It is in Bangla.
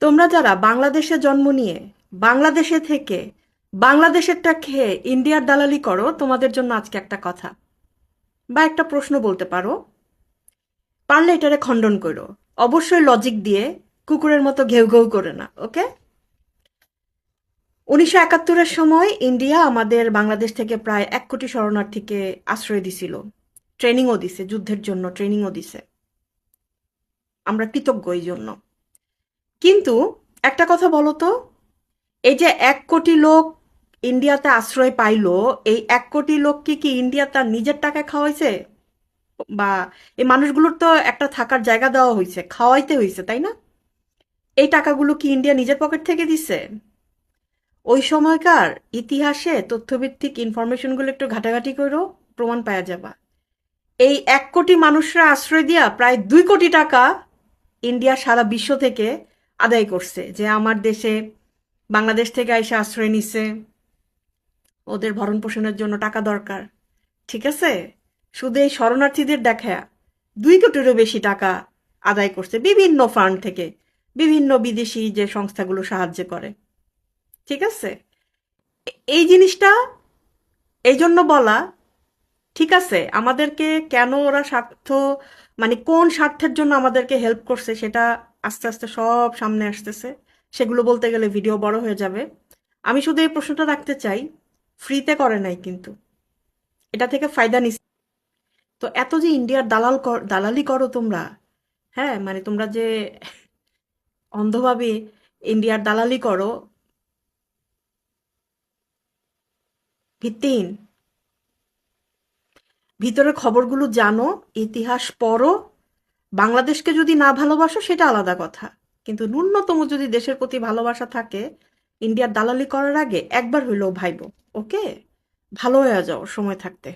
তোমরা যারা বাংলাদেশে জন্ম নিয়ে বাংলাদেশে থেকে বাংলাদেশেরটা খেয়ে ইন্ডিয়ার দালালি করো, তোমাদের জন্য আজকে একটা কথা বা একটা প্রশ্ন বলতে পারো। পারলে এটারে খণ্ডন করো, অবশ্যই লজিক দিয়ে, কুকুরের মতো ঘেউ ঘেউ করে না। ওকে? 1971-এর সময় ইন্ডিয়া আমাদের বাংলাদেশ থেকে প্রায় 1 কোটি শরণার্থীকে আশ্রয় দিছিল, ট্রেনিংও দিছে, যুদ্ধের জন্য ট্রেনিংও দিছে। আমরা কৃতজ্ঞ এই জন্য। কিন্তু একটা কথা বলো তো, এই যে 1 কোটি লোক ইন্ডিয়াতে আশ্রয় পাইলো, এই 1 কোটি লোক কি ইন্ডিয়া তার নিজের টাকায় খাওয়াইছে? বা এই মানুষগুলোর তো একটা থাকার জায়গা দেওয়া হয়েছে, খাওয়াইতে হয়েছে, তাই না? এই টাকাগুলো কি ইন্ডিয়া নিজের পকেট থেকে দিছে? ওই সময়কার ইতিহাসে তথ্যভিত্তিক ইনফরমেশনগুলো একটু ঘাটাঘাটি করেও প্রমাণ পাওয়া যাবা। এই 1 কোটি মানুষরা আশ্রয় দিয়া প্রায় 2 কোটি টাকা ইন্ডিয়া সারা বিশ্ব থেকে আদায় করছে, যে আমার দেশে বাংলাদেশ থেকে আইসা আশ্রয় নিছে, ওদের ভরণ পোষণের জন্য টাকা দরকার। ঠিক আছে? শুধু এই শরণার্থীদের দেখা 2 কোটিরও বেশি টাকা আদায় করছে বিভিন্ন ফান্ড থেকে, বিভিন্ন বিদেশি যে সংস্থাগুলো সাহায্য করে। ঠিক আছে? এই জিনিসটা এই জন্য বলা, ঠিক আছে, আমাদেরকে কেন ওরা স্বার্থ, মানে কোন স্বার্থের জন্য আমাদেরকে হেল্প করছে সেটা আস্তে আস্তে সব সামনে আসতেছে। সেগুলো বলতে গেলে ভিডিও বড় হয়ে যাবে। আমি শুধু এই প্রশ্নটা রাখতে চাই, ফ্রিতে করে নাই কিন্তু, এটা থেকে ফায়দা নিস। তো এত যে ইন্ডিয়ার দালালি করো তোমরা, হ্যাঁ, মানে তোমরা যে অন্ধভাবে ইন্ডিয়ার দালালি করো, ভিত্তিহীন। ভিতরের খবরগুলো জানো, ইতিহাস পড়ো। বাংলাদেশকে যদি না ভালোবাসো সেটা আলাদা কথা, কিন্তু ন্যূনতম যদি দেশের প্রতি ভালোবাসা থাকে, ইন্ডিয়ার দালালি করার আগে একবার হইলেও ভাইবো। ওকে? ভালো হয়ে যাও সময় থাকতে।